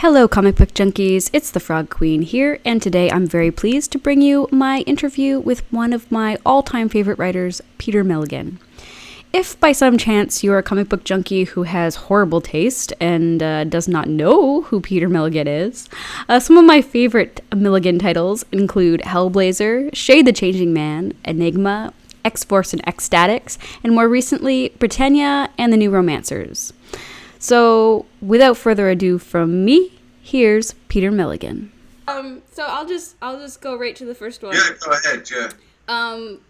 Hello, comic book junkies. It's the Frog Queen here, and today I'm very pleased to bring you my interview with one of my all-time favorite writers, Peter Milligan. If by some chance you're a comic book junkie who has horrible taste and does not know who Peter Milligan is, some of my favorite Milligan titles include Hellblazer, Shade the Changing Man, Enigma, X-Force and X-Statix, and more recently, Britannia and the New Romancers. So, without further ado from me, here's Peter Milligan. So I'll just go right to the first one. Yeah, go ahead, yeah.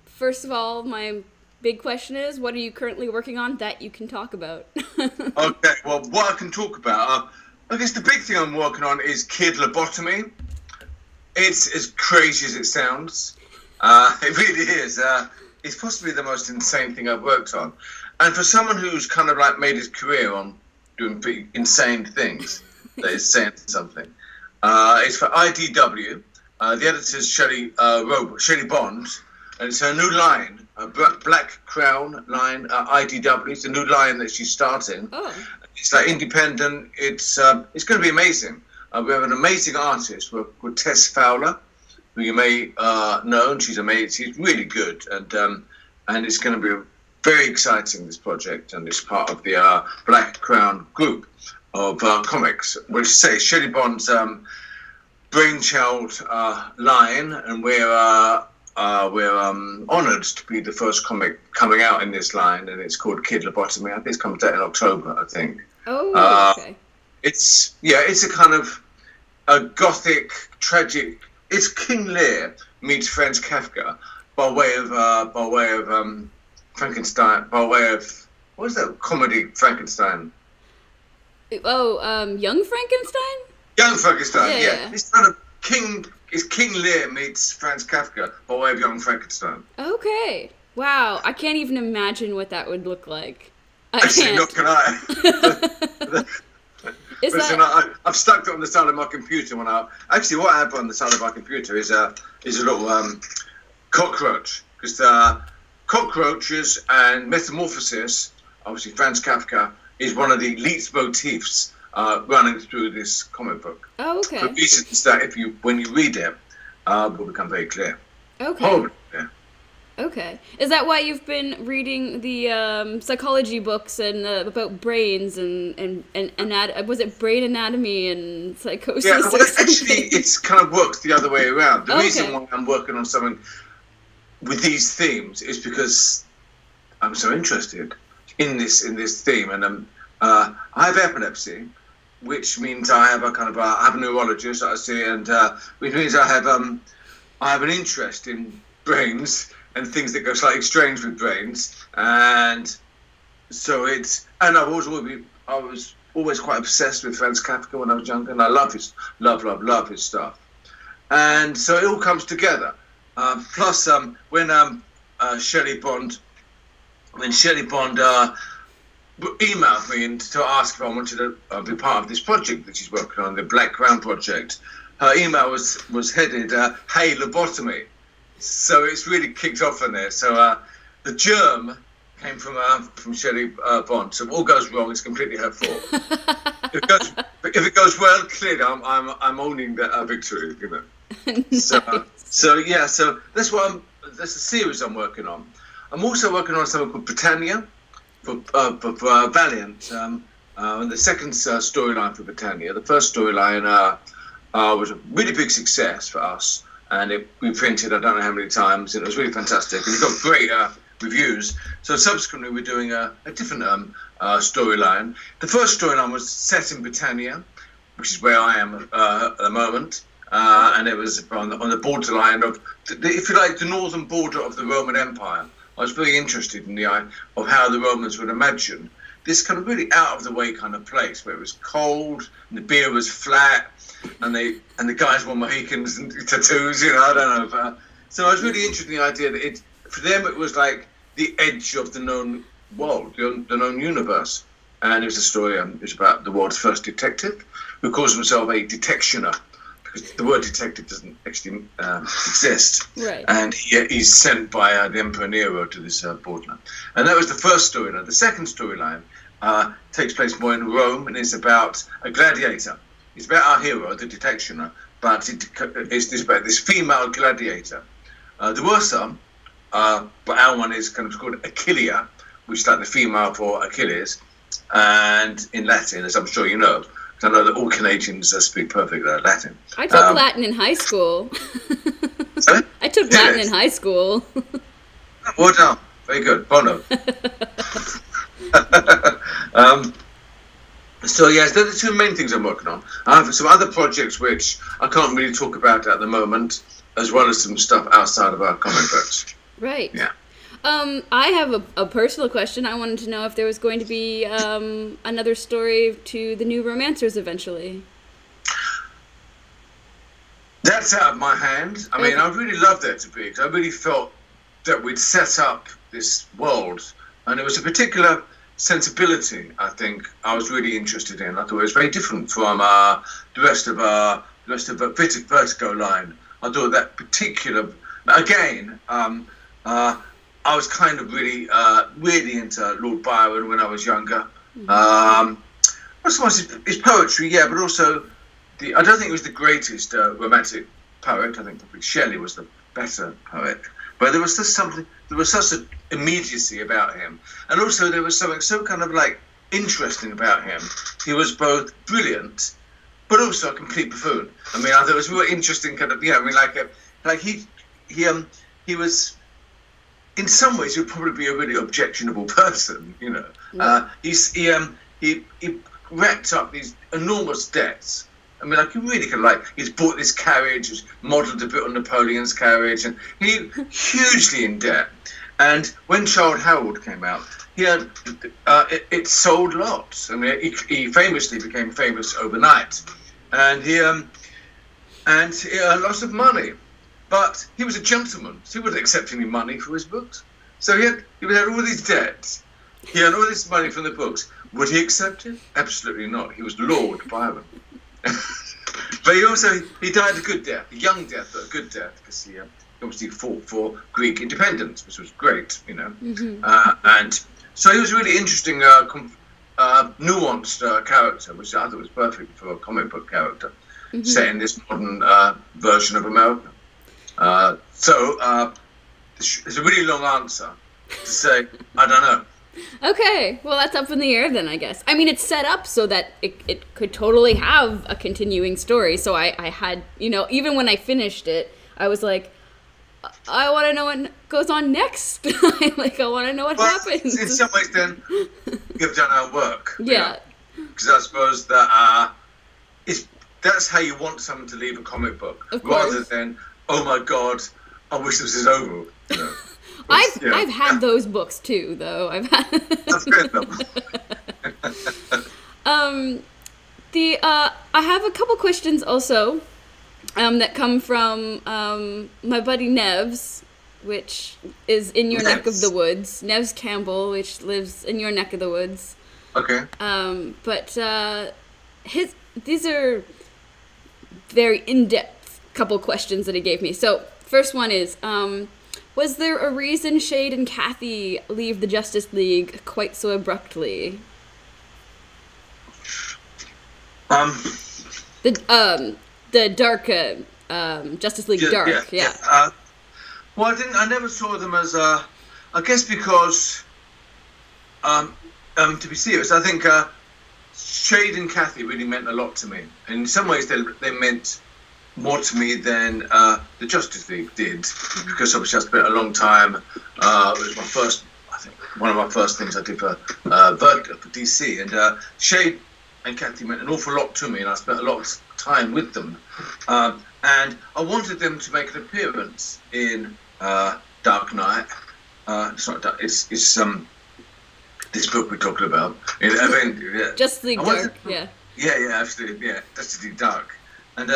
First of all, my big question is, what are you currently working on that you can talk about? Okay, well, what I can talk about, I guess the big thing I'm working on is Kid Lobotomy. It's as crazy as it sounds. It really is. It's possibly the most insane thing I've worked on. And for someone who's kind of like made his career on doing pretty insane things, that is saying something. It's for IDW. The editor's Shelley Bond, and it's her new line, a Black Crown line, IDW. It's a new line that she's starting. Oh. It's like independent. It's going to be amazing. We have an amazing artist called Tess Fowler, who you may know. And she's amazing. She's really good, and it's going to be very exciting, this project, and it's part of the Black Crown group of comics, which say Shelley Bond's brainchild line, and we're honoured to be the first comic coming out in this line, and it's called Kid Lobotomy. I think it comes out in October, I think. Oh, okay. It's a kind of a gothic, tragic. It's King Lear meets Franz Kafka by way of Frankenstein, by way of, what is that comedy, Frankenstein? Oh, Young Frankenstein? Young Frankenstein, Yeah. It's kind of King Lear meets Franz Kafka by way of Young Frankenstein. Okay. Wow, I can't even imagine what that would look like. Actually, not can I. I've stuck it on the side of my computer actually what I have on the side of my computer is a little cockroach, because cockroaches and metamorphosis, obviously Franz Kafka, is one of the leitmotifs running through this comic book. Oh, okay. For reasons that when you read it, will become very clear. Okay. Horribly clear. Okay. Is that why you've been reading the psychology books and about brains and was it brain anatomy and psychosis? Yeah, well, actually, it's kind of works the other way around. The reason why I'm working on something with these themes is because I'm so interested in this theme, and I have epilepsy, which means I have a neurologist that I see, and which means I have an interest in brains and things that go slightly strange with brains, and so I was always quite obsessed with Franz Kafka when I was younger, and I love his stuff, and so it all comes together. Plus, when Shelley Bond emailed me to ask if I wanted to be part of this project that she's working on, the Black Crown project, her email was headed "Hey Lobotomy," so it's really kicked off in there. So the germ came from Shelley Bond. So if all goes wrong, it's completely her fault. if it goes well, clearly I'm owning that victory, you know. Nice. So that's that's the series I'm working on. I'm also working on something called Britannia for Valiant, and the second storyline for Britannia. The first storyline was a really big success for us, and we printed I don't know how many times, and it was really fantastic, and it got great reviews. So subsequently we're doing a different storyline. The first storyline was set in Britannia, which is where I am at the moment. And it was on the borderline of, if you like, the northern border of the Roman Empire. I was very interested in the idea of how the Romans would imagine this kind of really out of the way kind of place where it was cold and the beer was flat and the guys wore Mohicans and tattoos, you know, I don't know. So I was really interested in the idea that for them it was like the edge of the known world, the known universe. And it was a story. It was about the world's first detective who calls himself a detectioner, because the word detective doesn't actually exist. Right. And he's sent by the Emperor Nero to this borderland. And that was the first storyline. The second storyline takes place more in Rome, and it's about a gladiator It's about our hero, the detectioner, but it's about this female gladiator. There were some, but our one is kind of called Achillea, which is like the female for Achilles, and in Latin, as I'm sure you know. I know that all Canadians speak perfect Latin. I took Latin in high school. Sorry? I took Latin in high school. Well done. Very good. Bono. So yes, those are the two main things I'm working on. I have some other projects which I can't really talk about at the moment, as well as some stuff outside of our comic books. Right. Yeah. I have a personal question. I wanted to know if there was going to be another story to the New Romancers eventually. That's out of my hand. I mean, I'd really love that to be, because I really felt that we'd set up this world, and it was a particular sensibility, I think, I was really interested in. I thought it was very different from the rest of the Vertigo line. I thought that particular, again, I was kind of really into Lord Byron when I was younger. I suppose his poetry, yeah, but also I don't think he was the greatest romantic poet. I think probably Shelley was the better poet. But there was just something. There was such an immediacy about him, and also there was something so kind of like interesting about him. He was both brilliant, but also a complete buffoon. I mean, I thought it was really interesting. Kind of, yeah. I mean, like he was. In some ways, he would probably be a really objectionable person, you know. He racked up these enormous debts. I mean, like, he really could, like, he's bought this carriage, he's modelled a bit on Napoleon's carriage, and he hugely in debt. And when Childe Harold came out, it sold lots. I mean, he famously became famous overnight, and he earned lots of money. But he was a gentleman, so he wouldn't accept any money for his books. So he had all these debts. He had all this money from the books. Would he accept it? Absolutely not. He was Lord Byron. But he died a good death, a young death, but a good death, because he obviously fought for Greek independence, which was great, you know. And so he was a really interesting, nuanced character, which I thought was perfect for a comic book character, set in this modern version of America. So it's a really long answer to say, I don't know. Okay, well, that's up in the air then, I guess. I mean, it's set up so that it could totally have a continuing story. So I had, you know, even when I finished it, I was like, I want to know what goes on next. I want to know what happens. In some ways, then, you've done our work. Yeah. Because I suppose that that's how you want someone to leave a comic book. Of course. Rather than, oh my God, I wish this was over. You know. I've had those books too, though. I've had. That's good though. I have a couple questions also, that come from my buddy Nevs, which is in your neck of the woods. Nevs Campbell, which lives in your neck of the woods. Okay. But these are very in-depth couple questions that he gave me. So first one is, was there a reason Shade and Kathy leave the Justice League quite so abruptly? The Dark Justice League Dark, yeah. Well, I never saw them as I guess because to be serious, I think Shade and Kathy really meant a lot to me. In some ways, they meant more to me than the Justice League did, because obviously I spent a long time. It was one of my first things I did for DC, and Shade and Kathy meant an awful lot to me, and I spent a lot of time with them. And I wanted them to make an appearance in Dark Knight. It's not Dark. It's this book we're talking about. Justice League Dark. Yeah, absolutely. Yeah, Justice League Dark, and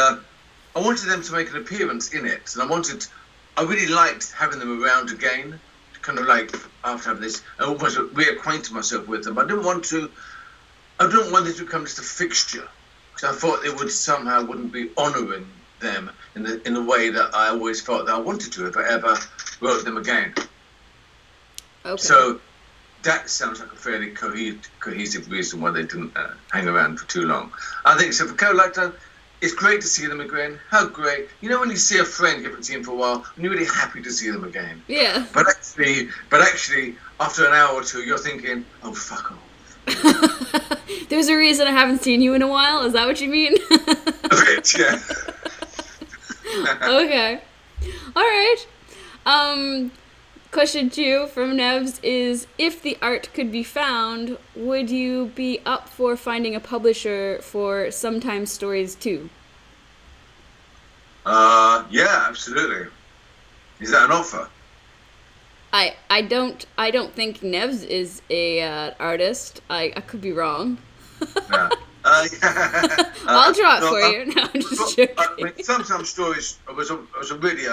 I wanted them to make an appearance in it, and I really liked having them around again, kind of like after having this, I almost reacquainted myself with them. I didn't want it to become just a fixture, because I thought it wouldn't be honouring them in the way that I always felt that I wanted to if I ever wrote them again. Okay. So that sounds like a fairly cohesive reason why they didn't hang around for too long. I think so. For character, it's great to see them again. How great! You know when you see a friend you haven't seen for a while, and you're really happy to see them again. Yeah. But actually, after an hour or two, you're thinking, "Oh, fuck off." There's a reason I haven't seen you in a while. Is that what you mean? A bit, yeah. Okay. All right. Question 2 from Nevs is, if the art could be found, would you be up for finding a publisher for Sometimes Stories 2? Yeah, absolutely. Is that an offer? I don't think Nevs is a artist. I could be wrong. Yeah. I'll draw it for you. No, I'm just joking. Sometimes Stories was a really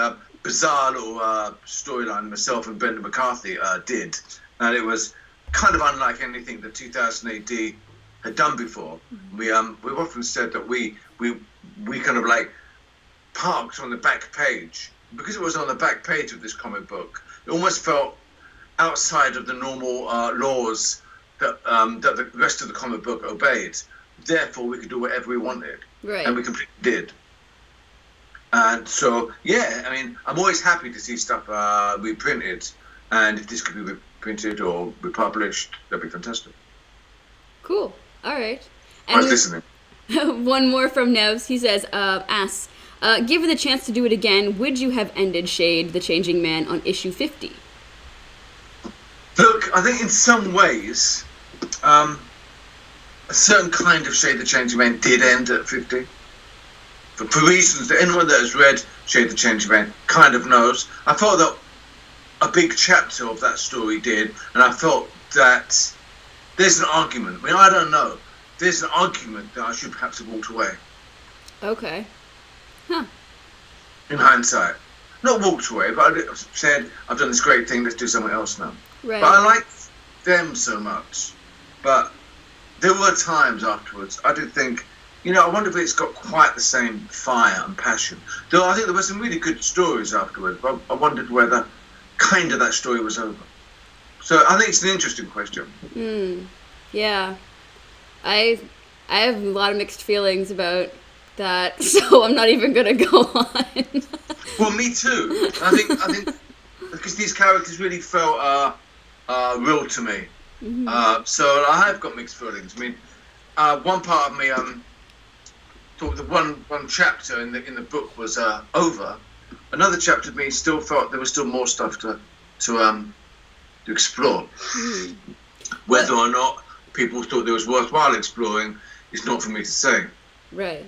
bizarre little storyline myself and Brendan McCarthy did, and it was kind of unlike anything that 2000 AD had done before. Mm-hmm. We've often said that we kind of like parked on the back page because it was on the back page of this comic book. It almost felt outside of the normal laws that the rest of the comic book obeyed. Therefore, we could do whatever we wanted, right? And we completely did. And so, yeah, I mean, I'm always happy to see stuff reprinted, and if this could be reprinted or republished, that'd be fantastic. Cool. All right. I was listening. One more from Nevs. He says, asks, given the chance to do it again, would you have ended Shade, the Changing Man, on issue 50? Look, I think in some ways, a certain kind of Shade the Changing Man did end at 50. For reasons that anyone that has read Shade the Changing Man kind of knows. I felt that a big chapter of that story did, and I felt that there's an argument. I mean, I don't know. There's an argument that I should perhaps have walked away. Okay. Huh. In hindsight. Not walked away, but I said, I've done this great thing, let's do something else now. Right. But I liked them so much. But there were times afterwards I did think, I wonder if it's got quite the same fire and passion. Though I think there were some really good stories afterwards, but I wondered whether kind of that story was over. So I think it's an interesting question. Yeah. I have a lot of mixed feelings about that, so I'm not even going to go on. Well, me too. I think because these characters really felt real to me. Mm-hmm. So I have got mixed feelings. I mean, one part of me thought that one chapter in the book was over. Another chapter of me still felt there was still more stuff to explore. Mm. Whether or not people thought it was worthwhile exploring is not for me to say. Right.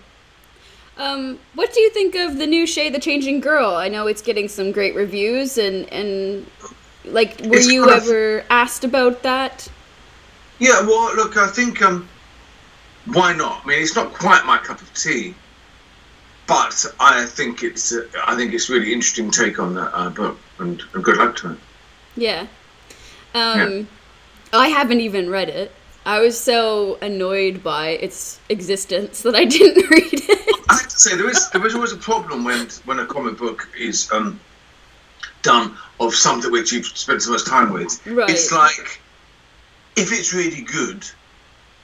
What do you think of the new Shade the Changing Girl? I know it's getting some great reviews, and like, were you ever asked about that? Yeah, well, look, I think why not? I mean, it's not quite my cup of tea, but I think it's really interesting take on that book, and good luck to it. Yeah. I haven't even read it. I was so annoyed by its existence that I didn't read it. I have to say, there is always a problem when a comic book is done of something which you've spent so much time with. Right. It's like, if it's really good,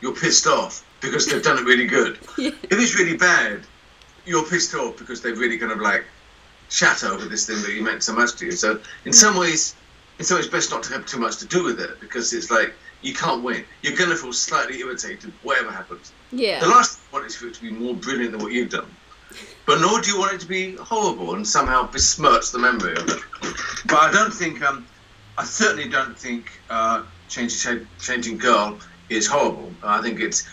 you're pissed off because they've done it really good. Yeah. If it's really bad, you're pissed off because they've really kind of like shat over this thing that you meant so much to you. So in some ways, it's best not to have too much to do with it, because it's like, you can't win. You're going to feel slightly irritated, whatever happens. Yeah. The last thing you want is for it to be more brilliant than what you've done. But nor do you want it to be horrible and somehow besmirch the memory of it. But I certainly don't think Changing Girl is horrible. I think it's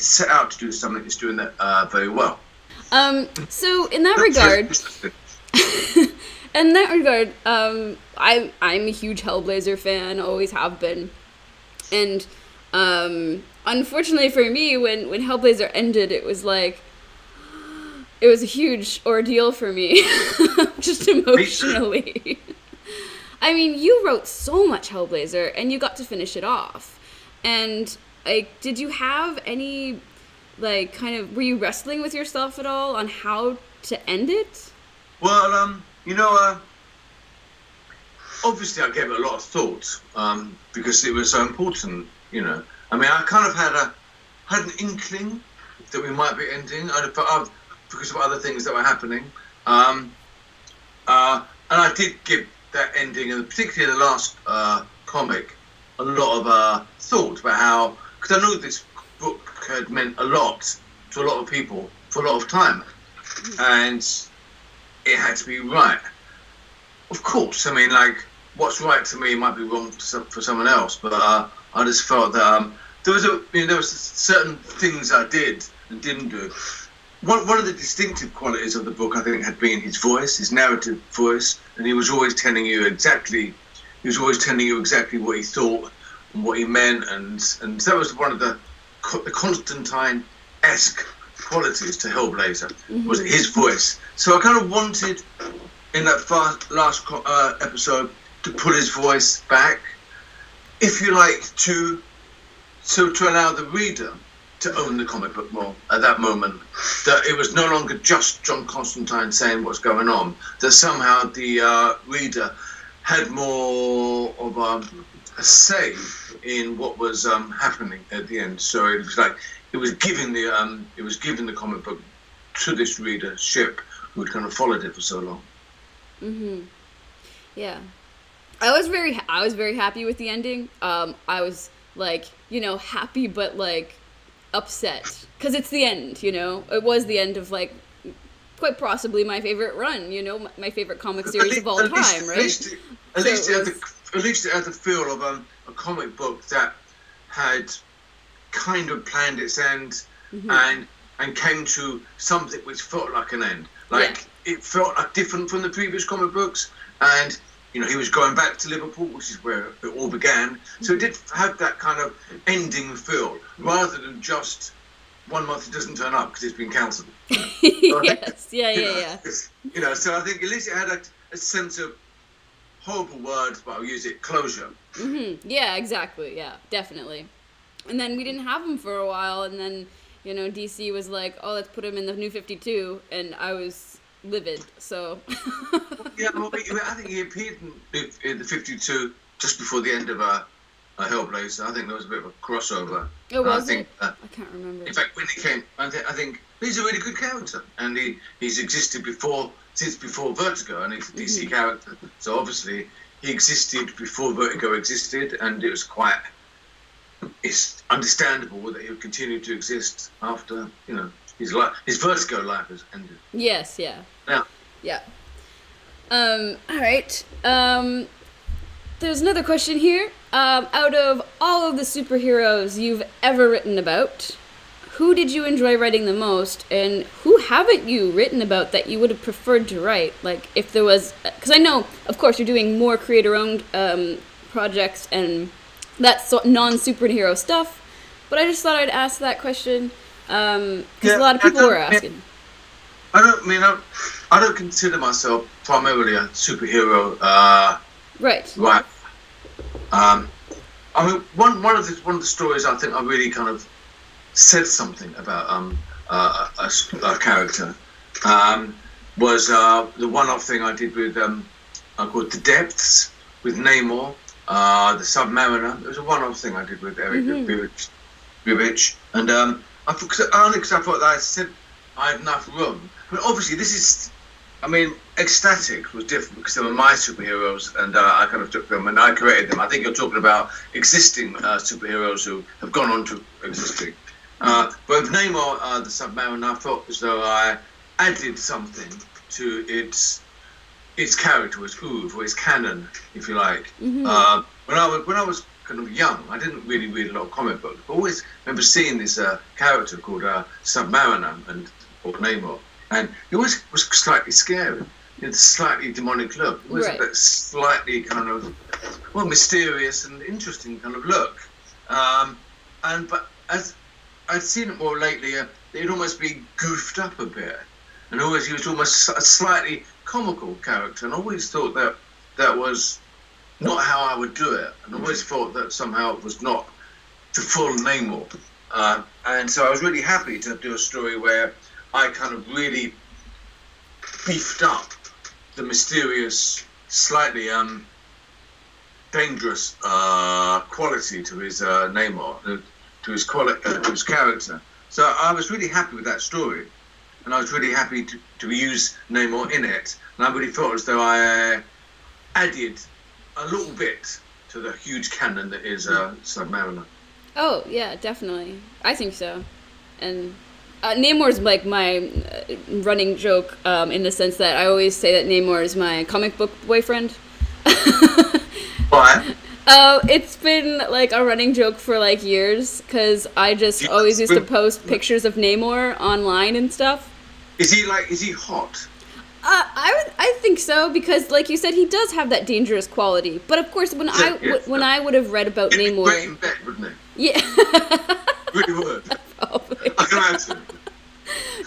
set out to do something that's doing that very well. So in that regard, I'm a huge Hellblazer fan, always have been. And unfortunately for me, when Hellblazer ended, it was a huge ordeal for me, just emotionally. I mean, you wrote so much Hellblazer, and you got to finish it off. And did you have any, were you wrestling with yourself at all on how to end it? Well, obviously I gave it a lot of thought because it was so important. You know, I mean, I kind of had an inkling that we might be ending because of other things that were happening, and I did give that ending, and particularly the last comic, a lot of thought about how, because I know this book had meant a lot to a lot of people for a lot of time, and it had to be right. Of course, I mean, like, what's right to me might be wrong for someone else, but I just felt that there was certain things I did and didn't do. One of the distinctive qualities of the book, I think, had been his voice, his narrative voice, and he was always telling you exactly what he thought and what he meant, and that was one of the Constantine-esque qualities to Hellblazer, was his voice. So I kind of wanted, in that last episode, to put his voice back, if you like, to allow the reader to own the comic book more at that moment, that it was no longer just John Constantine saying what's going on, that somehow the reader had more of a say in what was happening at the end. So it was like it was giving the comic book to this readership who had kind of followed it for so long. Yeah, I was very happy with the ending. I was like, happy but like upset because it's the end. It was the end of like quite possibly my favorite run. My favorite comic series of all time, right? At least it had the feel of a comic book that had kind of planned its end and came to something which felt like an end. Like it felt like different from the previous comic books, and he was going back to Liverpool, which is where it all began. So it did have that kind of ending feel, rather than just 1 month it doesn't turn up because it's been cancelled. Yes, yeah. So I think at least it had a sense of, horrible words, but I'll use it, closure. Yeah, exactly. Yeah, definitely. And then we didn't have him for a while, and then, DC was like, oh, let's put him in the New 52, and I was livid, so... Yeah, well, I think he appeared in the 52 just before the end of Hellblazer. I think there was a bit of a crossover. Oh, was it? I can't remember. In fact, when he came, I think he's a really good character, and he's existed since before Vertigo, and he's a DC character. So obviously he existed before Vertigo existed, and it's understandable that he would continue to exist after his Vertigo life has ended. Yes, yeah. Yeah. All right. There's another question here. Out of all of the superheroes you've ever written about, who did you enjoy writing the most, and who haven't you written about that you would have preferred to write? Like, if there was... Because I know, of course, you're doing more creator-owned projects, and that's non-superhero stuff, but I just thought I'd ask that question, because a lot of people were asking. I don't consider myself primarily a superhero. Right. Right. One of the stories I think I really kind of said something about a character was the one-off thing I did with called The Depths with Namor, the Submariner. It was a one-off thing I did with Eric Bivich, and I thought that I said I had enough room. I mean, obviously, Ecstatic was different because they were my superheroes, and I kind of took them and I created them. I think you're talking about existing superheroes who have gone on to existing. But with Namor, the Submariner, I felt as though I added something to its character, its oeuvre, or its canon, if you like. When I was kind of young, I didn't really read a lot of comic books, but I always remember seeing this character called Submariner or Namor. And he always was slightly scary. He had a slightly demonic look. It was a slightly kind of, mysterious and interesting kind of look. But as I'd seen it more lately, it'd almost be goofed up a bit. And he was almost a slightly comical character. And I always thought that was not how I would do it. And I always thought that somehow it was not the full Namor. And so I was really happy to do a story where I kind of really beefed up the mysterious, slightly dangerous quality to his Namor, to his character. So I was really happy with that story, and I was really happy to use Namor in it. And I really felt as though I added a little bit to the huge canon that is Submariner. Oh, yeah, definitely. I think so. And Namor's like my running joke in the sense that I always say that Namor is my comic book boyfriend. Why? It's been like a running joke for like years because I just always used to post pictures of Namor online and stuff. Is he hot? I think so because, like you said, he does have that dangerous quality. But of course, when I would have read about He'd Namor, be great in bed, wouldn't he? Yeah, Really would. probably. I can imagine.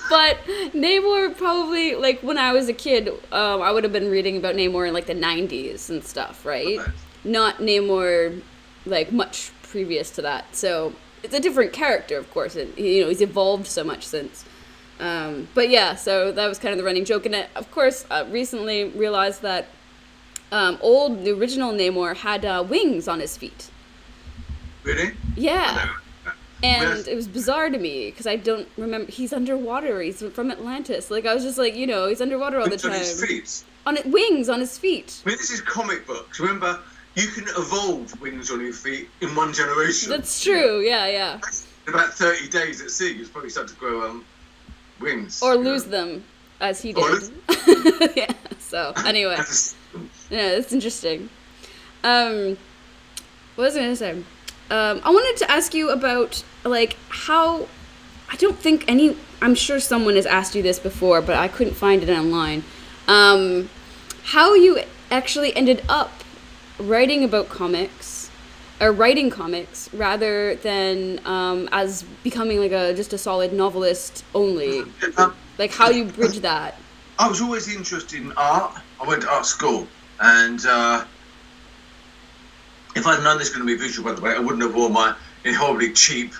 But Namor probably, like when I was a kid, I would have been reading about Namor in like the 90s and stuff, right? Okay. Not Namor like much previous to that. So it's a different character, of course. And, he's evolved so much since. But yeah, so that was kind of the running joke. And of course, recently realized that the original Namor had wings on his feet. Really? Yeah. And Yes. it was bizarre to me because I don't remember. He's underwater. He's from Atlantis. Like, I was just like, he's underwater all the Wings on time. his feet. Wings on his feet. I mean, this is comic books. Remember, you can evolve wings on your feet in one generation. That's true. Yeah. In about 30 days at sea, you probably start to grow wings. Or lose them, as he Or did. Yeah. So anyway, yeah, that's interesting. What was I gonna say? I wanted to ask you about like how. I'm sure someone has asked you this before, but I couldn't find it online. How you actually ended up writing about comics, or writing comics, rather than as becoming like just a solid novelist only. Like how you bridge that. I was always interested in art. I went to art school, and if I'd known this was going to be visual, by the way, I wouldn't have worn my horribly cheap,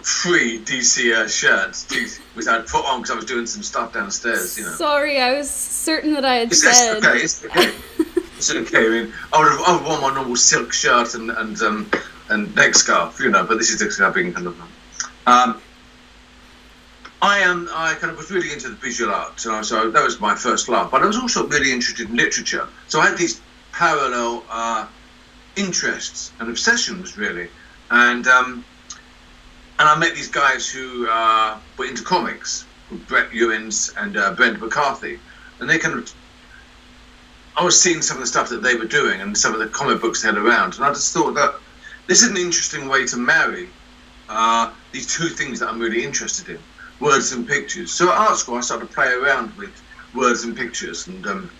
free DC shirts, which I'd put on because I was doing some stuff downstairs. Sorry, I was certain that I had said. It's okay. It's okay. I mean, I would have worn my normal silk shirt and neck scarf, but this is the being kind of. I kind of was really into the visual art, so that was my first love. But I was also really interested in literature. So I had these parallel interests and obsessions, really, and I met these guys who were into comics, Brett Ewins and Brent McCarthy, and they kind of. I was seeing some of the stuff that they were doing and some of the comic books they had around, and I just thought that this is an interesting way to marry these two things that I'm really interested in, words and pictures. So at art school, I started to play around with words and pictures, and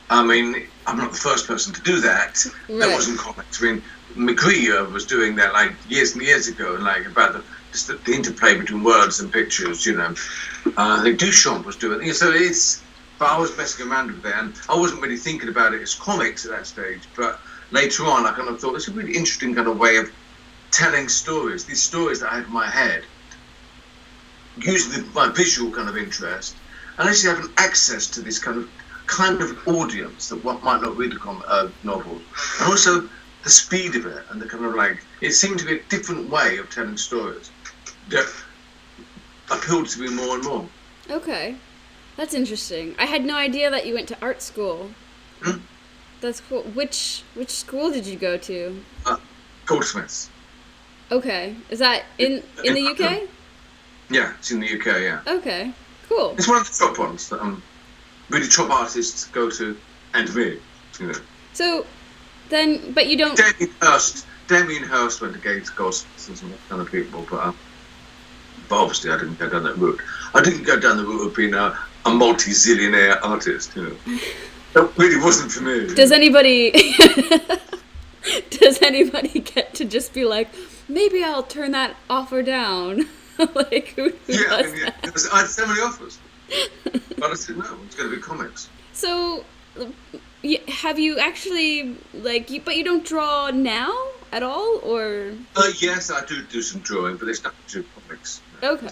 I mean, I'm not the first person to do that. Right. That wasn't comics. I mean, McGree was doing that like years and years ago, and like about the interplay between words and pictures. I think Duchamp was doing it. So it's. But I was messing around with it, and I wasn't really thinking about it as comics at that stage. But later on, I kind of thought it's a really interesting kind of way of telling stories. These stories that I had in my head, using my visual kind of interest, and actually having access to this kind of audience that might not read a novel, and also the speed of it and the kind of like it seemed to be a different way of telling stories that appealed to me more and more. Okay. That's interesting. I had no idea that you went to art school. That's cool. Which school did you go to? Goldsmiths. Okay. Is that in the UK? Yeah, it's in the UK, yeah. Okay. Cool. It's one of the top ones that really top artists go to and read, So then, but you don't... Damien Hirst went to Goldsmiths and some kind of people, but obviously I didn't go down that route. I didn't go down the route of being a multi-zillionaire artist, That really wasn't for me. Does anybody get to just be like, maybe I'll turn that offer down? Like, who does that? I had so many offers. But I said, no, it's going to be comics. So, have you actually, but you don't draw now at all, or? Yes, I do some drawing, but it's nothing to do with comics. Okay.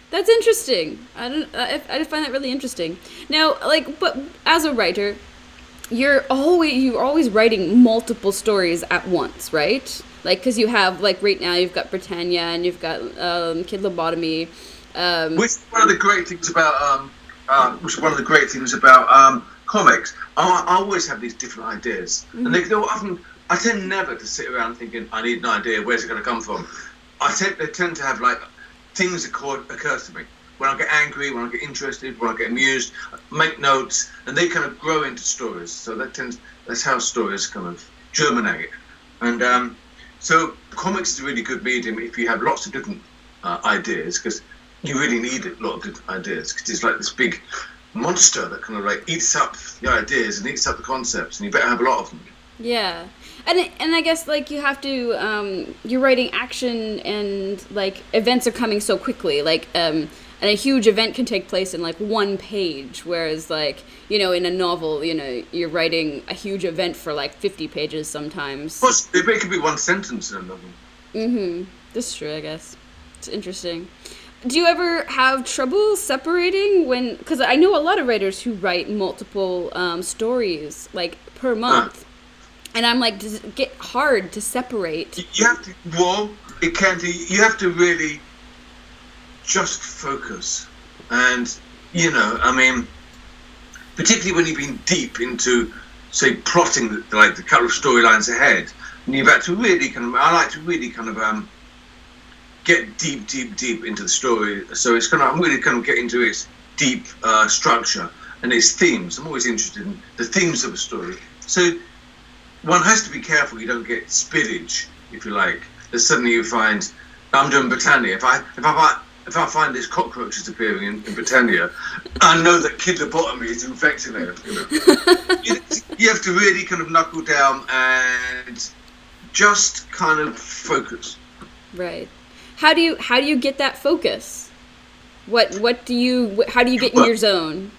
That's interesting. I find that really interesting. Now, but as a writer, you're always writing multiple stories at once, right? Like, because you have, like, right now you've got Britannia and you've got Kid Lobotomy. Which is one of the great things about comics. I always have these different ideas, and they're often. I tend never to sit around thinking I need an idea. Where's it going to come from? They tend to have like things occur to me when I get angry, when I get interested, when I get amused. I make notes, and they kind of grow into stories. So that's how stories kind of germinate. And so comics is a really good medium if you have lots of different ideas, because you really need a lot of different ideas, because it's like this big monster that kind of like eats up the ideas and eats up the concepts, and you better have a lot of them. Yeah. And I guess, like, you have to, you're writing action, and, like, events are coming so quickly, like, and a huge event can take place in, like, one page, whereas, like, you know, in a novel, you know, you're writing a huge event for, like, 50 pages sometimes. Of course, it could be one sentence in a novel. Mm-hmm. That's true, I guess. It's interesting. Do you ever have trouble separating when, because I know a lot of writers who write multiple stories, like, per month. And I'm like, does it get hard to separate? You have to, well, it can do. You have to really just focus. And, you know, I mean, particularly when you've been deep into, say, plotting the couple of storylines ahead, and you've had to really I like to really get deep into the story. So I'm really kind of get into its deep structure and its themes. I'm always interested in the themes of a story. So one has to be careful you don't get spillage, if you like. That suddenly you find, I'm doing Britannia. If I find these cockroaches appearing in Britannia, I know that Kid Lobotomy is infecting it. You know? You have to really kind of knuckle down and just kind of focus. Right. How do you get that focus? How do you get in your zone?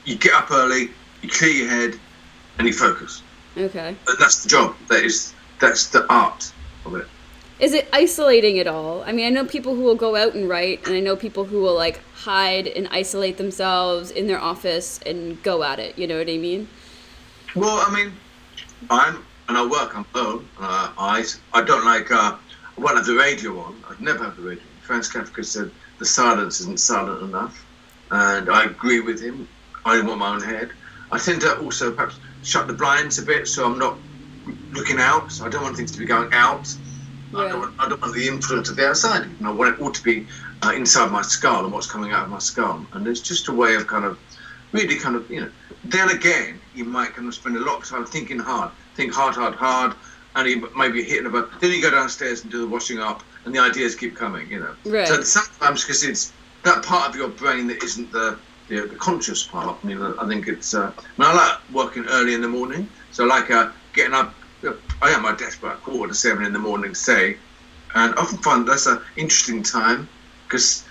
You get up early, you clear your head, and you focus. Okay. And that's the job. That's the art of it. Is it isolating at all? I mean, I know people who will go out and write, and I know people who will, like, hide and isolate themselves in their office and go at it. You know what I mean? Well, I mean, I work alone. I don't like. I won't have the radio on. I'd never have the radio. Franz Kafka said the silence isn't silent enough, and I agree with him. I want my own head. I tend to also perhaps shut the blinds a bit, so I'm not looking out. So I don't want things to be going out. Yeah. I don't want the influence of the outside. You know, I want it all to be inside my skull and what's coming out of my skull. And it's just a way of really you know. Then again, you might kind of spend a lot of time thinking hard. Think hard, and you maybe hitting about. Then you go downstairs and do the washing up, and the ideas keep coming. You know. Right. So sometimes, because it's that part of your brain that isn't the conscious part. You know, I think it's. I like working early in the morning, so I like getting up. I am at my desk about 6:45 in the morning, say, and I often find that's an interesting time, because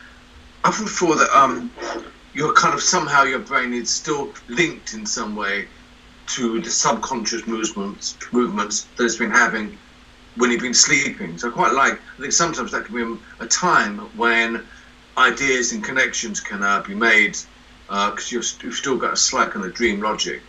I often feel that you're kind of somehow your brain is still linked in some way to the subconscious movements that it's been having when you've been sleeping. So I think sometimes that can be a time when ideas and connections can be made, because you've still got a slight kind of dream logic.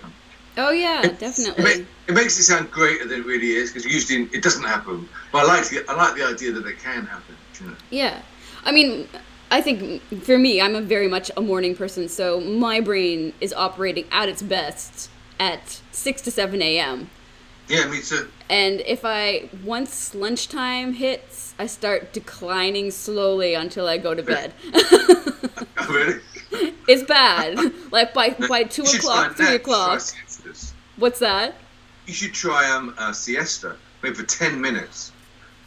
Oh yeah, definitely. It makes it sound greater than it really is, because usually it doesn't happen. But I like the idea that it can happen. You know? Yeah, I mean, I think for me, I'm very much a morning person, so my brain is operating at its best at 6 to 7 a.m. Yeah, me too. And once lunchtime hits, I start declining slowly until I go to bed. Oh, really? It's bad. Like by 2 o'clock, 3 o'clock. What's that? You should try a siesta, maybe for 10 minutes.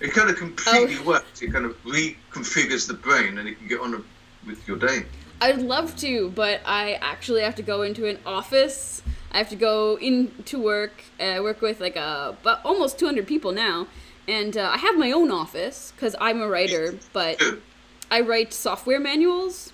It kind of completely works. It kind of reconfigures the brain, and you can get on with your day. I'd love to, but I actually have to go into an office. I have to go into work. I work with about almost 200 people now, and I have my own office because I'm a writer, but I write software manuals.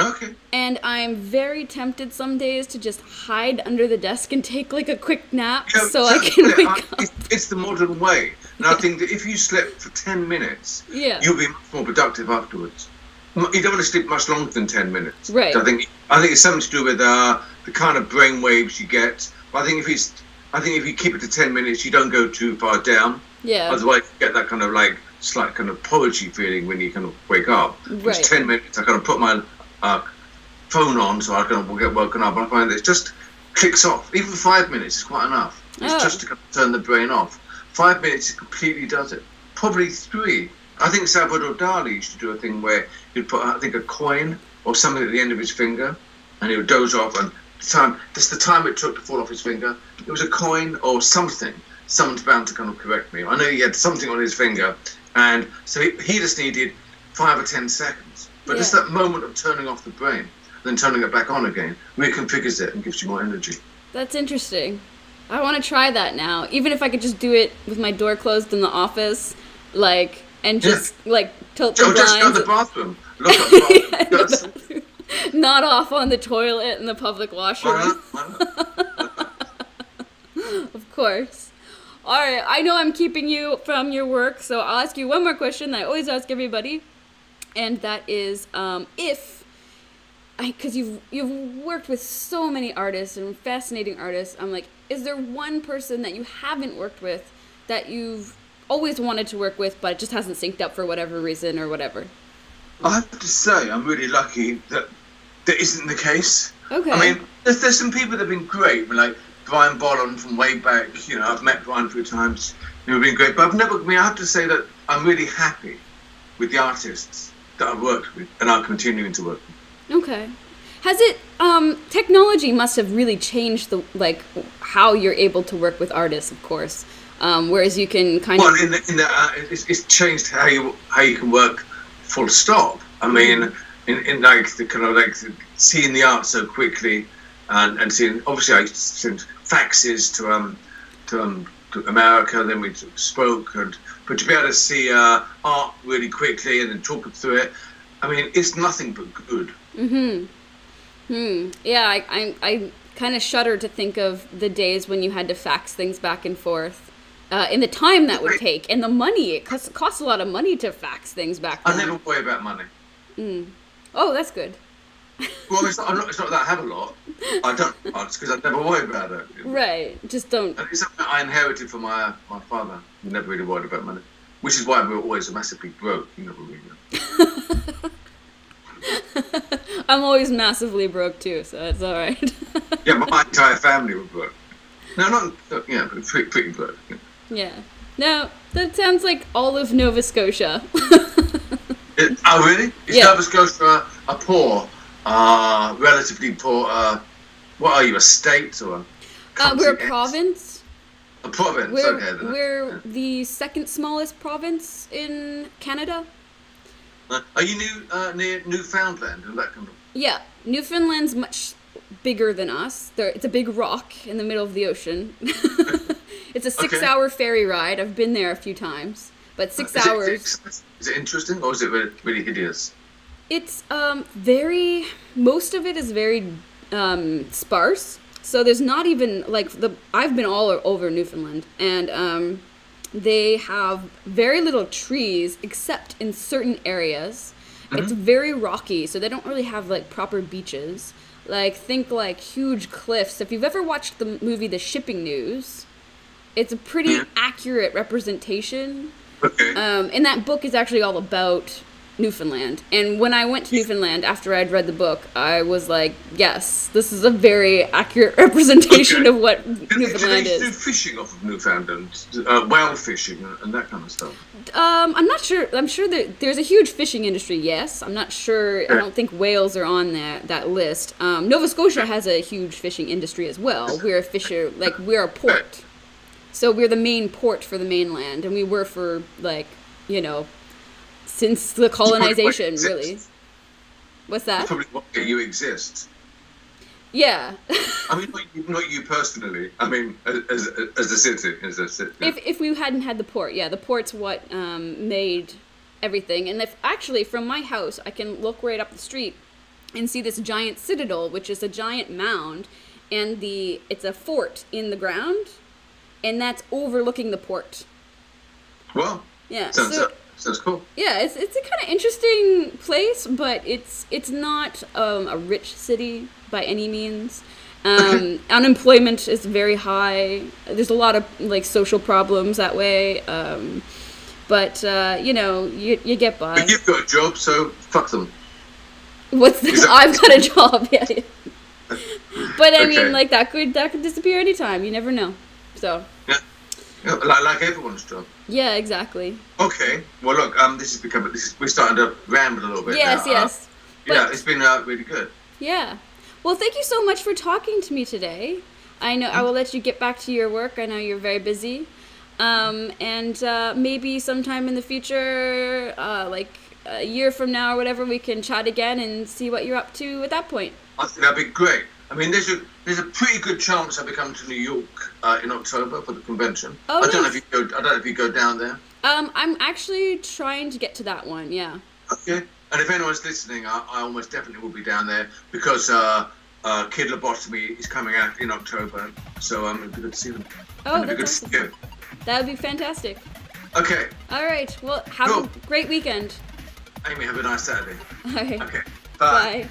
Okay. And I'm very tempted some days to just hide under the desk and take a quick nap so I can wake up. It's the modern way. And I think that if you slept for 10 minutes, you'll be much more productive afterwards. You don't want to sleep much longer than 10 minutes. Right. So I think it's something to do with the kind of brain waves you get, But I think if you keep it to 10 minutes, you don't go too far down. Yeah. Otherwise, you get that kind of like slight kind of porridgey feeling when you kind of wake up. Right. It's 10 minutes. I kind of put my phone on so I kind of get woken up. And I find that it just clicks off. Even 5 minutes is quite enough. It's just to kind of turn the brain off. 5 minutes, it completely does it. Probably 3. I think Salvador Dali used to do a thing where he'd put, I think, a coin or something at the end of his finger, and he would doze off. And the time it took to fall off his finger, it was a coin or something. Someone's bound to kind of correct me. I know he had something on his finger, and so he just needed 5 or 10 seconds. But just that moment of turning off the brain, then turning it back on again, reconfigures it and gives you more energy. That's interesting. I want to try that now. Even if I could just do it with my door closed in the office, like, and just like tilt the blinds. Just go to the bathroom. Look at the bathroom. Not off on the toilet in the public washroom. Of course. All right, I know I'm keeping you from your work, so I'll ask you one more question that I always ask everybody, and that is, because you've worked with so many artists and fascinating artists, I'm like, is there one person that you haven't worked with that you've always wanted to work with, but it just hasn't synced up for whatever reason or whatever? I have to say, I'm really lucky that isn't the case. Okay. I mean, there's some people that have been great, like Brian Bolland from way back. I've met Brian a few times. They've been great, but I have to say that I'm really happy with the artists that I've worked with and I'm continuing to work with. Okay. Has it, technology must have really changed how you're able to work with artists, of course. Whereas you can kind of... it's changed how you can work full stop. I mean, in like the kind of like seeing the art so quickly and seeing, obviously I sent faxes to America, then we spoke, but to be able to see art really quickly and then talk through it, I mean, it's nothing but good. Yeah, I kind of shudder to think of the days when you had to fax things back and forth, and the time that would take, and the money. It costs a lot of money to fax things back then. I never worry about money. Oh, that's good. Well, it's not that I have a lot. I don't. It's because I never worry about it. Right. Just don't. And it's something I inherited from my father. He never really worried about money, which is why we were always massively broke. I'm always massively broke too, so it's all right. Yeah, my entire family were broke. No, not but pretty broke. Yeah. No, that sounds like all of Nova Scotia. Oh, really? Is Nova Scotia a poor, relatively poor, what are you, a state or a country? We're a province. A province, We're the second smallest province in Canada. Are you near Newfoundland and that kind of... Yeah, Newfoundland's much bigger than us. It's a big rock in the middle of the ocean. It's a 6-hour ferry ride. I've been there a few times. But 6 hours... Is it interesting or is it really, really hideous? It's most of it is very sparse. So there's not even, I've been all over Newfoundland. And they have very little trees except in certain areas. Mm-hmm. It's very rocky, so they don't really have, proper beaches. Think huge cliffs. If you've ever watched the movie The Shipping News, it's a pretty accurate representation. Okay. And that book is actually all about Newfoundland. And when I went to Newfoundland after I'd read the book, I was like, yes, this is a very accurate representation of what Newfoundland is. Do they do fishing off of Newfoundland? Whale fishing and that kind of stuff? I'm not sure. I'm sure that there's a huge fishing industry, yes. I'm not sure. I don't think whales are on that list. Nova Scotia has a huge fishing industry as well. We're we're a port. So we're the main port for the mainland, and we were for, since the colonization, really. What's that? That's probably why you exist. Yeah. I mean, not you personally. I mean, as a city. If we hadn't had the port, the port's what made everything. And actually, from my house, I can look right up the street and see this giant citadel, which is a giant mound, and it's a fort in the ground. And that's overlooking the port. Well, yeah. Sounds cool. Yeah, it's a kind of interesting place, but it's not a rich city by any means. Unemployment is very high. There's a lot of like social problems that way. But you know, you get by. But you've got a job, so fuck them. What's the? Exactly. I've got a job. Yeah. But I Okay. mean, like that could disappear anytime. You never know. So. Yeah, like everyone's job. Yeah, exactly. Okay. Well, look, we're starting to ramble a little bit Yes, now. yes. Yeah, But- it's been really good. Yeah. Well, thank you so much for talking to me today. I know I will let you get back to your work. I know you're very busy. And maybe sometime in the future, like a year from now or whatever, we can chat again and see what you're up to at that point. I think that'd be great. I mean, there's a pretty good chance I'll be coming to New York in October for the convention. Oh, I don't nice. know if you go down there. I'm actually trying to get to that one. Yeah. Okay. And if anyone's listening, I almost definitely will be down there because Kid Lobotomy is coming out in October. So it'd be good to see them. Oh, And it'd be good that's to see you. That would be fantastic. Okay. All right. Well, have Cool. a great weekend. Amy, have a nice Saturday. All right. Okay. Bye. Bye.